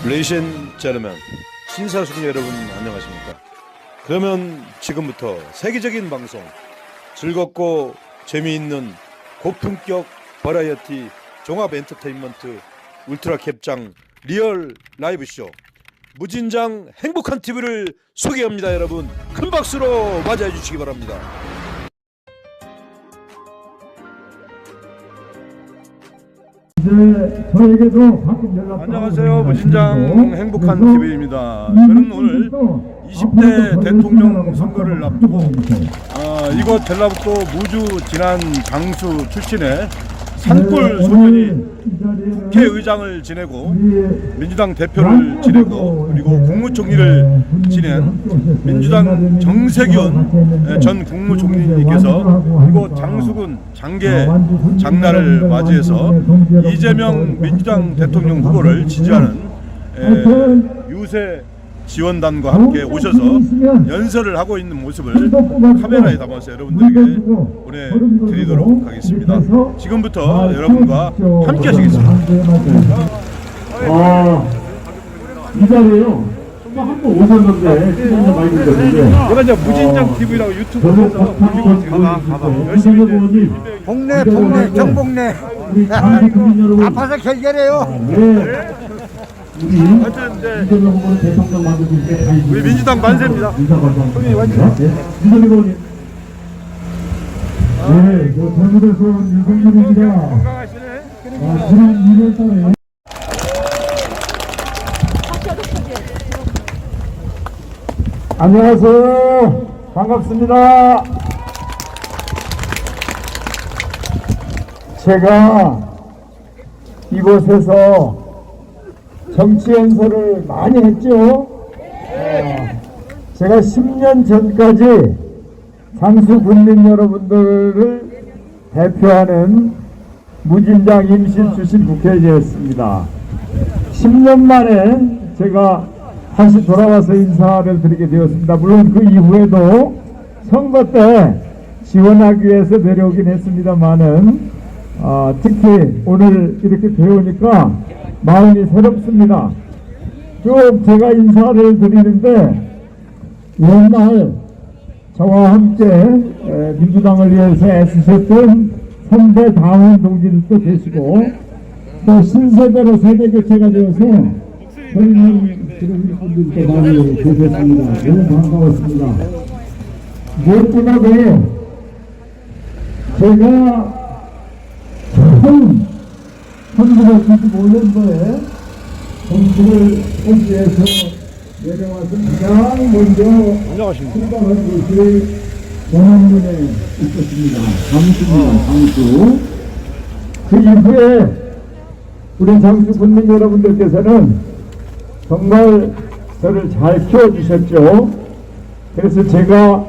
레이시 앤 제르맨, 신사숙 여러분 안녕하십니까? 그러면 지금부터 세계적인 방송, 즐겁고 재미있는 고품격 버라이어티 종합 엔터테인먼트 울트라 캡장 리얼 라이브쇼 무진장 행복한 TV를 소개합니다. 여러분 큰 박수로 맞이해 주시기 바랍니다. 저에게도 가끔 연락. 안녕하세요. 무진장 행복한 TV입니다. 저는 오늘 20대 대통령 선거를 앞두고 이곳 전라북도 무주 진안 장수 출신의 산골 소년이 국회의장을 지내고 민주당 대표를 지내고 그리고 국무총리를 지낸 민주당 정세균 전 국무총리님께서 이곳 장수군 장계 장날을 맞이해서 이재명 민주당 대통령 후보를 지지하는 유세 지원단과 함께 오셔서 연설을 하고 있는 모습을 카메라에 담아서 여러분들에게 보내드리도록 하겠습니다. 지금부터 여러분과 함께 하시겠습니다. 이 자리에요. 한번 오셨는데 시간이 많이 걸렸는데 제가 이제 무진장 TV라고 유튜브에서 열심히 복내 경복내 아파서 결결해요. 하여튼 이제 우리 민주당 만세입니다. 형님 완전 잘못해서 유승민입니다. 지난 1월달에 안녕하세요. 반갑습니다. 제가 이곳에서 정치 연설을 많이 했죠. 제가 10년 전까지 장수 군민 여러분들을 대표하는 무진장 임실 출신 국회의원이었습니다. 10년 만에 제가 다시 돌아와서 인사를 드리게 되었습니다. 물론 그 이후에도 선거 때 지원하기 위해서 내려오긴 했습니다만은 특히 오늘 이렇게 배우니까 마음이 새롭습니다. 쭉 제가 인사를 드리는데 옛날 저와 함께 민주당을 위해서 애쓰셨던 선배 당원 동지들도 계시고 또 신세대로 세대 교체가 되어서 저희는 그런 분들도 많이 계셨습니다. 너무 반가웠습니다. 무엇보다도 제가 처음 1995년도에 정치를 홍지에서 내려와서 가장 먼저 출발한 곳이 원안면에 있었습니다. 장수입니다. 장수. 그 이후에 우리 장수 군민 여러분들께서는 정말 저를 잘 키워주셨죠. 그래서 제가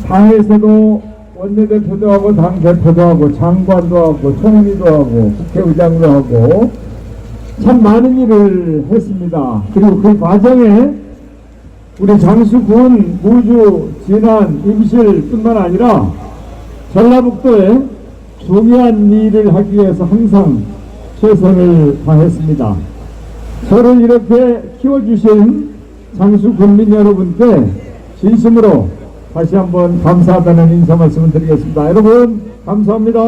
당에서도 원내대표도 하고 당대표도 하고 장관도 하고 총리도 하고 국회의장도 하고 참 많은 일을 했습니다. 그리고 그 과정에 우리 장수군, 무주, 진안, 임실 뿐만 아니라 전라북도에 중요한 일을 하기 위해서 항상 최선을 다했습니다. 저를 이렇게 키워주신 장수군민 여러분께 진심으로 다시 한번 감사하다는 인사 말씀을 드리겠습니다. 여러분 감사합니다.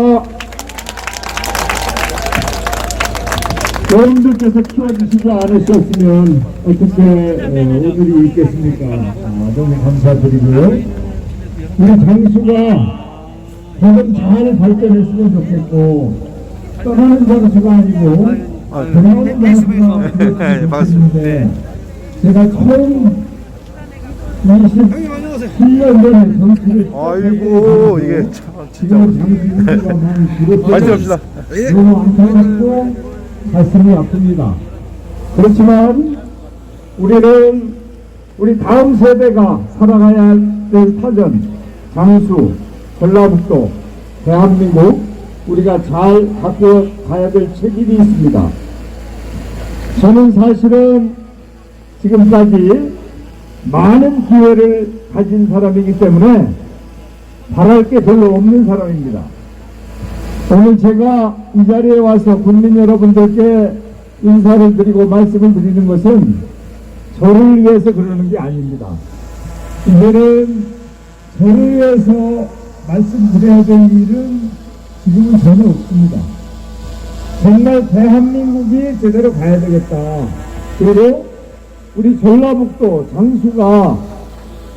여러분들께서 키워주시지 않으셨으면 어떻게 오늘이 있겠습니까? 너무 감사드리고요. 우리 장수가 더는 잘 발전했으면 좋겠고 떠나는 장수가 아니고 돌아오는 장수가 되었으면 제가 처음 27년 전에 정치를 아이고 이게 진짜 말씀합시다. 너무 안타깝고 가슴이 아픕니다. 그렇지만 우리는 우리 다음 세대가 살아가야 될 타전, 장수, 전라북도, 대한민국 우리가 잘 갖고 가야 될 책임이 있습니다. 저는 사실은 지금까지 많은 기회를 가진 사람이기 때문에 바랄 게 별로 없는 사람입니다. 오늘 제가 이 자리에 와서 국민 여러분들께 인사를 드리고 말씀을 드리는 것은 저를 위해서 그러는 게 아닙니다. 이제는 저를 위해서 말씀드려야 될 일은 지금은 전혀 없습니다. 정말 대한민국이 제대로 가야 되겠다. 그리고 우리 전라북도 장수가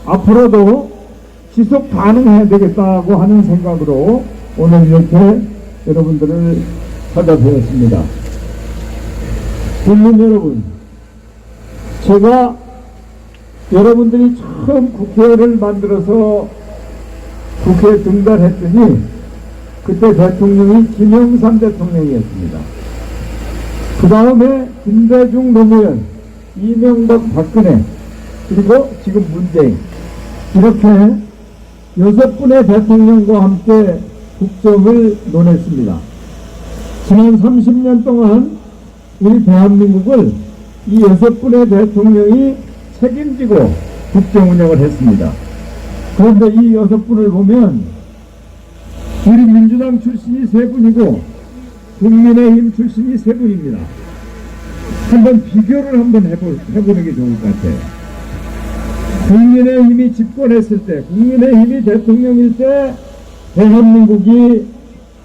앞으로도 지속 가능해야 되겠다고 하는 생각으로 오늘 이렇게 여러분들을 찾아뵈었습니다. 국민 여러분, 제가 여러분들이 처음 국회를 만들어서 국회에 등단했더니 그때 대통령이 김영삼 대통령이었습니다. 그 다음에 김대중 노무현, 이명박 박근혜, 그리고 지금 문재인, 이렇게 6분의 대통령과 함께 국정을 논했습니다. 지난 30년 동안 우리 대한민국을 이 6분의 대통령이 책임지고 국정 운영을 했습니다. 그런데 이 6분을 보면 우리 민주당 출신이 3분이고 국민의힘 출신이 3분입니다. 한번 비교를 한번 해보는 게 좋을 것 같아요. 국민의힘이 집권했을 때, 국민의힘이 대통령일 때 대한민국이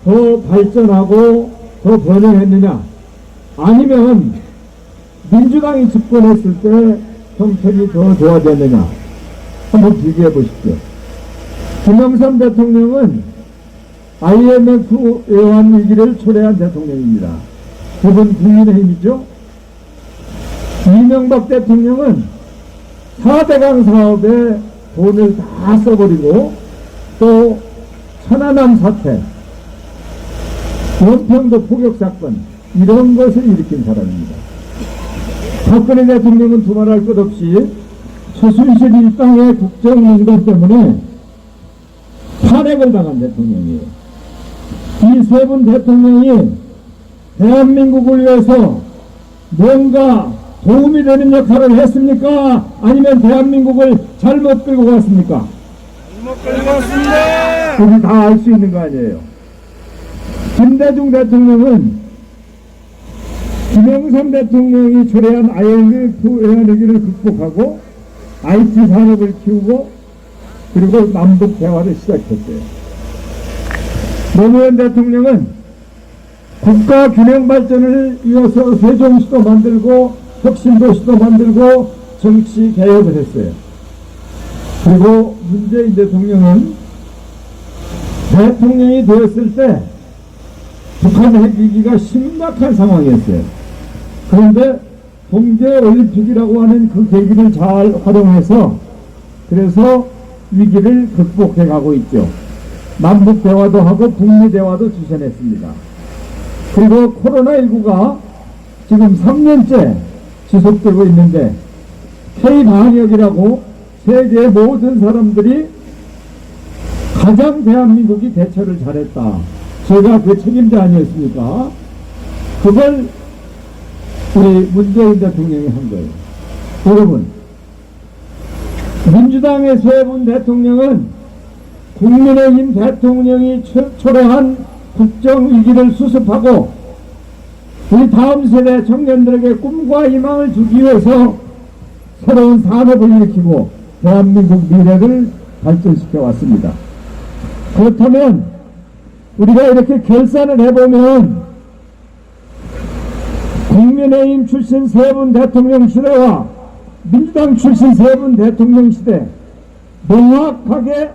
더 발전하고 더 번영했느냐, 아니면 민주당이 집권했을 때 형편이 더 좋아졌느냐, 한번 비교해 보십시오. 김영삼 대통령은 IMF 외환 위기를 초래한 대통령입니다. 그분 국민의힘이죠. 이명박 대통령은 4대강 사업에 돈을 다 써버리고 또 천안함 사태, 원평도 포격 사건, 이런 것을 일으킨 사람입니다. 박근혜 대통령은 두말할 것 없이 최순실 일당의 국정농단 때문에 탄핵을 당한 대통령이에요. 이 3분 대통령이 대한민국을 위해서 뭔가 도움이 되는 역할을 했습니까? 아니면 대한민국을 잘못 끌고 갔습니까? 잘못 끌고 갔습니다. 우리 다 알 수 있는 거 아니에요. 김대중 대통령은 김영삼 대통령이 초래한 IMF 외환위기를 극복하고 IT 산업을 키우고 그리고 남북 대화를 시작했어요. 노무현 대통령은 국가 균형 발전을 이어서 세종시도 만들고 혁신도시도 만들고 정치 개혁을 했어요. 그리고 문재인 대통령은 대통령이 되었을 때 북한 핵 위기가 심각한 상황이었어요. 그런데 동계올림픽이라고 하는 그 계기를 잘 활용해서 그래서 위기를 극복해 가고 있죠. 남북 대화도 하고 북미 대화도 주선했습니다. 그리고 코로나19가 지금 3년째 지속되고 있는데 K-방역이라고 세계 모든 사람들이 가장 대한민국이 대처를 잘했다. 제가 그 책임자 아니었습니까? 그걸 우리 문재인 대통령이 한 거예요. 여러분, 민주당의 3분 대통령은 국민의힘 대통령이 초래한 국정위기를 수습하고 우리 다음 세대 청년들에게 꿈과 희망을 주기 위해서 새로운 산업을 일으키고 대한민국 미래를 발전시켜 왔습니다. 그렇다면 우리가 이렇게 결산을 해보면 국민의힘 출신 3분 대통령 시대와 민주당 출신 3분 대통령 시대 명확하게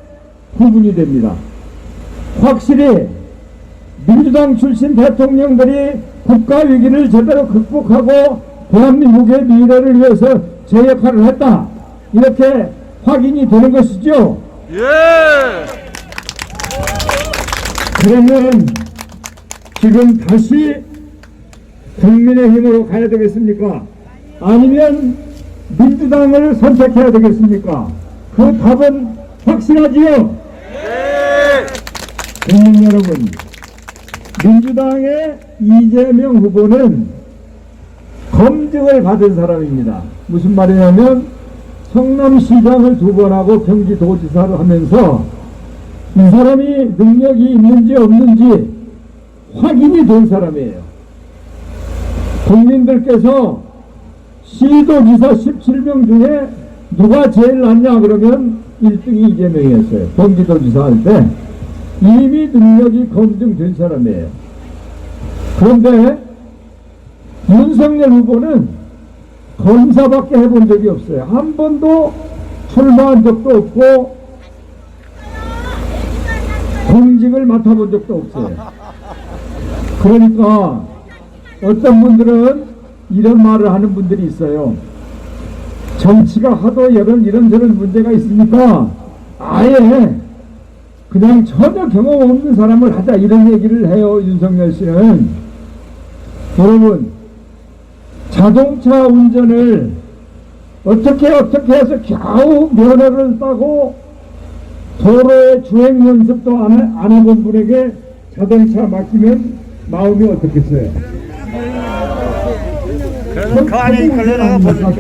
구분이 됩니다. 확실히 민주당 출신 대통령들이 국가위기를 제대로 극복하고 대한민국의 미래를 위해서 제 역할을 했다, 이렇게 확인이 되는 것이죠. 예. 그러면 지금 다시 국민의힘으로 가야 되겠습니까? 아니면 민주당을 선택해야 되겠습니까? 그 답은 확실하지요? 예. 국민 여러분, 민주당의 이재명 후보는 검증을 받은 사람입니다. 무슨 말이냐면 성남시장을 2번 하고 경기도지사를 하면서 이 사람이 능력이 있는지 없는지 확인이 된 사람이에요. 국민들께서 시도지사 17명 중에 누가 제일 낫냐 그러면 1등이 이재명이었어요. 경기도지사 할 때 이미 능력이 검증된 사람이에요. 그런데 윤석열 후보는 검사밖에 해본 적이 없어요. 한 번도 출마한 적도 없고 공직을 맡아본 적도 없어요. 그러니까 어떤 분들은 이런 말을 하는 분들이 있어요. 정치가 하도 이런저런 문제가 있으니까 아예 그냥 전혀 경험 없는 사람을 하자 이런 얘기를 해요. 윤석열 씨는. 여러분, 자동차 운전을 어떻게 해서 겨우 면허를 따고 도로에 주행 연습도 안 해본 분에게 자동차 맡기면 마음이 어떻겠어요? 그래서 그 안에 걸려나가 버리죠.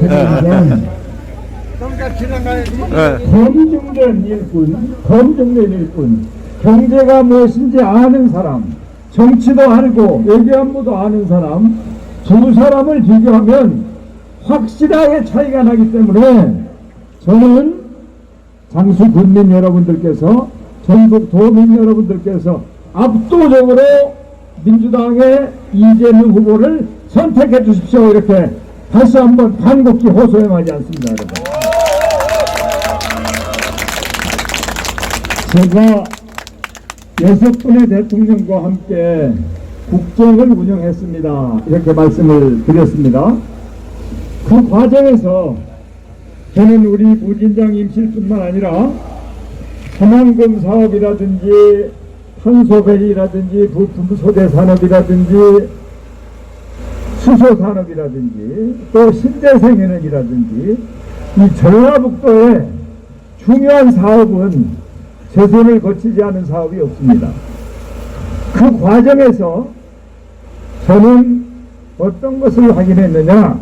검증된 일꾼, 경제가 무엇인지 아는 사람, 정치도 알고 외교안보도 아는 사람, 두 사람을 비교하면 확실하게 차이가 나기 때문에 저는 장수 군민 여러분들께서, 전국 도민 여러분들께서 압도적으로 민주당의 이재명 후보를 선택해 주십시오. 이렇게 다시 한번 간곡히 호소해하지 않습니다, 여러분. 제가 6분의 대통령과 함께 국정을 운영했습니다. 이렇게 말씀을 드렸습니다. 그 과정에서 저는 우리 무진장 임실뿐만 아니라 산안금 사업이라든지 탄소배기라든지 부품 소재 산업이라든지 수소 산업이라든지 또 신재생에너지라든지 이 전라북도의 중요한 사업은 제 손을 거치지 않은 사업이 없습니다. 그 과정에서 저는 어떤 것을 확인했느냐,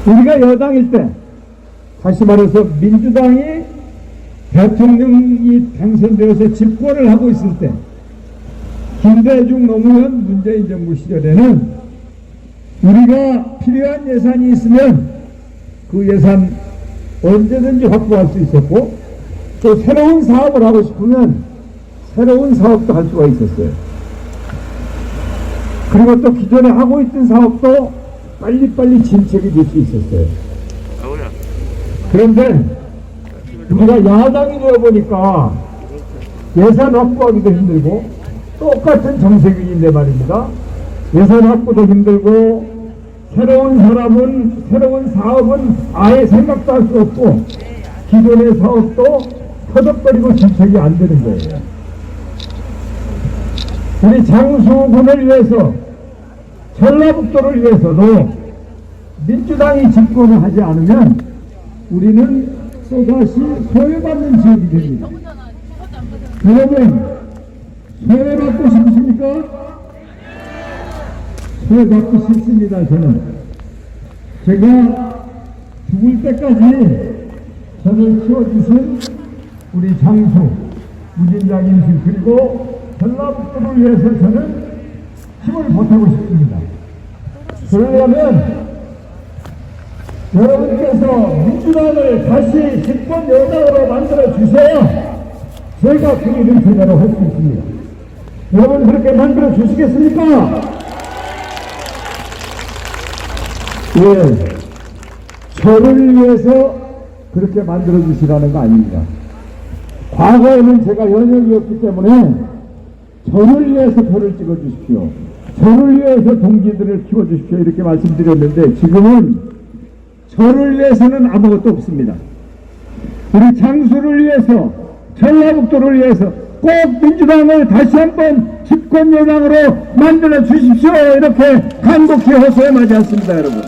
우리가 여당일 때, 다시 말해서 민주당이 대통령이 당선되어서 집권을 하고 있을 때, 김대중 노무현 문재인 정부 시절에는 우리가 필요한 예산이 있으면 그 예산 언제든지 확보할 수 있었고, 또 새로운 사업을 하고 싶으면 새로운 사업도 할 수가 있었어요. 그리고 또 기존에 하고 있던 사업도 빨리빨리 진척이 될 수 있었어요. 그런데 우리가 야당이 되어보니까 예산 확보하기도 힘들고, 똑같은 정책인데 말입니다. 예산 확보도 힘들고, 새로운 사업은 아예 생각도 할 수 없고, 기존의 사업도 터덕거리고 진척이 안 되는 거예요. 우리 장수군을 위해서, 전라북도를 위해서도 민주당이 집권을 하지 않으면 우리는 또다시 소외받는 지역이 됩니다. 여러분, 소외받고 싶으십니까? 소외받고 싶습니다. 제가 죽을 때까지 저를 키워주신 우리 장수, 무진장 임실, 그리고 전라북도를 위해서 저는 힘을 보태고 싶습니다. 그러려면 여러분께서 민주당을 다시 집권 여당으로 만들어 주셔야 제가 그 일을 제대로 할 수 있습니다. 여러분 그렇게 만들어 주시겠습니까? 예, 저를 위해서 그렇게 만들어 주시라는 거 아닙니다. 과거에는 제가 연역이 없기 때문에 저를 위해서 표를 찍어 주십시오. 저를 위해서 동지들을 키워 주십시오. 이렇게 말씀드렸는데 지금은 저를 위해서는 아무것도 없습니다. 우리 장수를 위해서, 전라북도를 위해서 꼭 민주당을 다시 한번 집권 여당으로 만들어 주십시오. 이렇게 간곡히 호소해 마지 않습니다, 여러분.